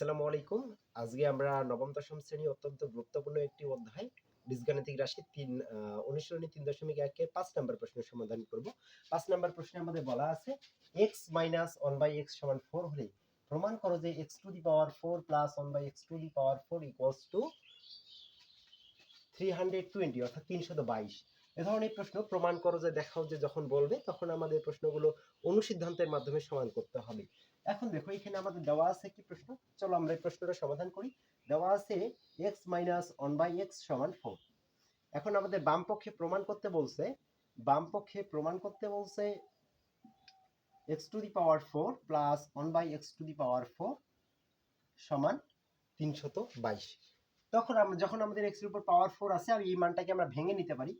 আসসালামু আলাইকুম। আজকে আমরা নবম দশম শ্রেণী অত্যন্ত গুরুত্বপূর্ণ একটি অধ্যায় বীজগাণিতিক রাশি অনুশীলনী ৩.১ এর ৫ নম্বর প্রশ্নের সমাধান করব। ৫ নম্বর প্রশ্নে আমাদের বলা আছে x - 1/x = 4 হলে প্রমাণ করো যে x to the power 4 + 1/x to the পাওয়ার 4 = 320 অর্থাৎ 322। এ ধরনের প্রশ্ন প্রমাণ করো যে দেখাও যে যখন বলবে তখন আমাদের প্রশ্নগুলো অনুসিদ্ধান্তের মাধ্যমে সমাধান করতে হবে। এখন দেখো এখানে আমাদের দেওয়া আছে কি প্রশ্ন, চলো আমরা এই প্রশ্নটা সমাধান করি। দেওয়া আছে x - 1/x = 4। এখন আমাদের বাম পক্ষে প্রমাণ করতে বলছে, x to the power 4 + 1/x to the পাওয়ার 4 = 322। যখন আমাদের x এর উপর পাওয়ার 4 আছে আর এই মানটাকে আমরা ভেঙে নিতে পারি,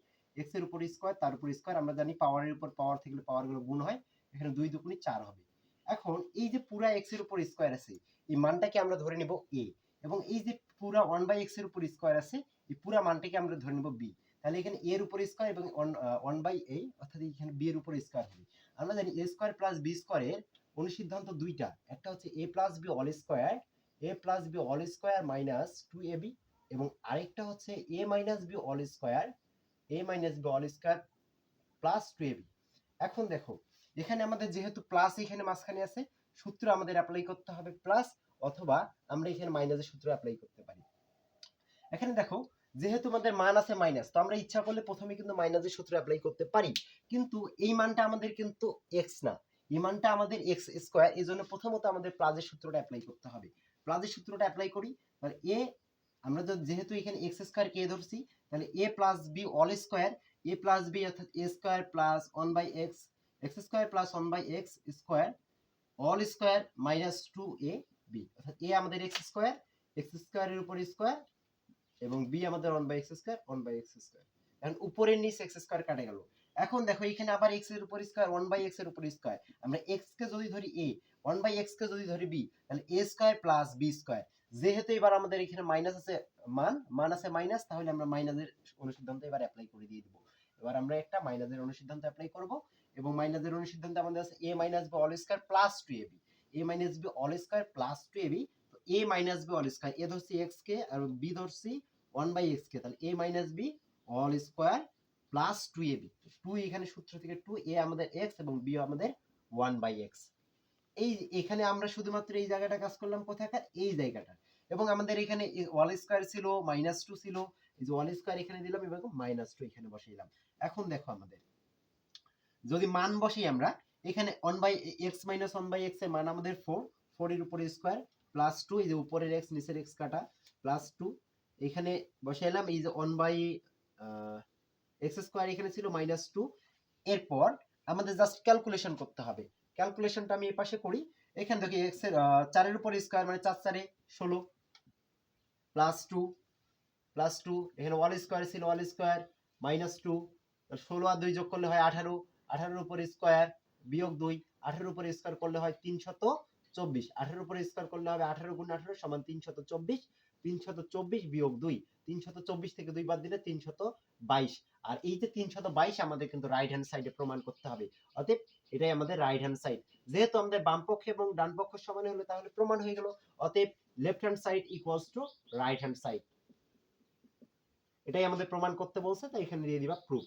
x এর উপর স্কয়ার তার উপর স্কয়ার, আমরা জানি পাওয়ারের উপর পাওয়ার থাকলে পাওয়ার গুলো গুণ হয়, এখানে 2 × 2 = 4 হবে। এখন এই যে পুরা x এর উপর স্কয়ার আছে এই মানটাকে আমরা ধরে নিব a, এবং এই যে পুরা 1/x এর উপর স্কয়ার আছে এই পুরা মানটাকে আমরা ধরে নিব b। তাহলে এখানে a এর উপর স্কয়ার এবং 1/a অর্থাৎ এখানে b এর উপর স্কয়ার হবে। আমরা জানি a স্কয়ার প্লাস b স্কয়ারের অনুসিদ্ধান্ত দুইটা, একটা হচ্ছে a plus b whole square, whole square minus 2ab, এবং আরেকটা হচ্ছে a minus b whole square, whole square plus 2ab। এখন দেখো এখানে আমাদের যেহেতু প্লাস এখানে মাঝখানে আছে, সূত্র আমাদের অ্যাপ্লাই করতে হবে প্লাস, অথবা আমরা এখানে মাইনাসের সূত্র অ্যাপ্লাই করতে পারি। এখানে দেখো যেহেতু আমাদের মান আছে মাইনাস, তো আমরা ইচ্ছা করলে প্রথমে কিন্তু মাইনাসের সূত্র অ্যাপ্লাই করতে পারি, কিন্তু এই মানটা আমাদের কিন্তু x না, এই মানটা আমাদের x স্কয়ার, এজন্য প্রথমত আমাদের প্লাসের সূত্রটা অ্যাপ্লাই করতে হবে। প্লাসের সূত্রটা অ্যাপ্লাই করি, তাহলে a, আমরা যেহেতু এখানে x স্কয়ার কে ধরছি, তাহলে a plus b whole square, a plus b অর্থাৎ a square plus 1/x, x square plus 1/x square whole square minus 2ab, অর্থাৎ a আমাদের x স্কয়ারের উপর স্কয়ার এবং b আমাদের 1/x স্কয়ার, এখন উপরের নিচ x স্কয়ার কাটা গেল। এখন দেখো এখানে আবার x এর উপর স্কয়ার, 1/x এর উপর স্কয়ার, আমরা x কে যদি ধরি a, 1/x কে যদি ধরি b, তাহলে a square plus b square. যেহেতু এবার আমাদের এখানে মাইনাস আছে, মান আছে মাইনাস, তাহলে আমরা মাইনাসের অনুসিদ্ধান্ত এবার অ্যাপ্লাই করে দিয়ে দিব। এবার আমরা একটা মাইনাসের অনুসিদ্ধান্ত অ্যাপ্লাই করব, এবং মাইনাসের অনুসিদ্ধান্ত আমাদের আছে a minus b whole square plus 2ab, a minus b whole square plus 2ab। তো a minus b whole square, a ধরছি x কে আর b ধরছি 1/x কে, তাহলে a minus b whole square plus 2ab, 2 এখানে সূত্র থেকে 2, a আমাদের x এবং b আমাদের 1/x। এই এখানে আমরা শুধুমাত্র এই জায়গাটা কাজ করলাম, কোথাকার এই জায়গাটা, এবং আমাদের এখানে হোল স্কয়ার ছিল, -2 ছিল, এই যে হোল স্কয়ার এখানে দিলাম এবং -2 এখানে বসাইলাম। এখন দেখো আমাদের যদি মান বসাই আমরা, এখানে 1/x - 1/x এর মান আমাদের 4, 4 এর উপরে স্কয়ার প্লাস 2, এই যে উপরের x নিচের x কাটা প্লাস 2, এখানে বসাইলাম এই যে 1/x স্কয়ার এখানে ছিল -2। এরপর আমাদের জাস্ট ক্যালকুলেশন করতে হবে, ক্যালকুলেশনটা আমি এই পাশে করি। এখানে দেখি x এর 4 এর উপর স্কয়ার মানে 4 4 16 প্লাস 2, এখানে হোল স্কয়ার ছিল, হোল স্কয়ার -2, 16 আর 2 যোগ করলে হয় 18, 18 এর উপর স্কয়ার বিয়োগ 2, 18 এর উপর স্কয়ার করলে হয় 324, 18 এর উপর স্কয়ার করলে হবে 18 × 18 = 324, 324 বিয়োগ 2, 324 থেকে 2 বাদ দিলে 322, আর এই যে 322 আমাদের কিন্তু রাইট হ্যান্ড সাইডে প্রমাণ করতে হবে, অতএব এটাই আমাদের রাইট হ্যান্ড সাইড। যেহেতু আমাদের বাম পক্ষ এবং ডান পক্ষ সমান হলো তাহলে প্রমাণ হয়ে গেল, অতএব left hand side equals to right hand side. এটাই আমাদের প্রমাণ করতে বলছে, তাই এখানে দিয়ে দিবা প্রুফ।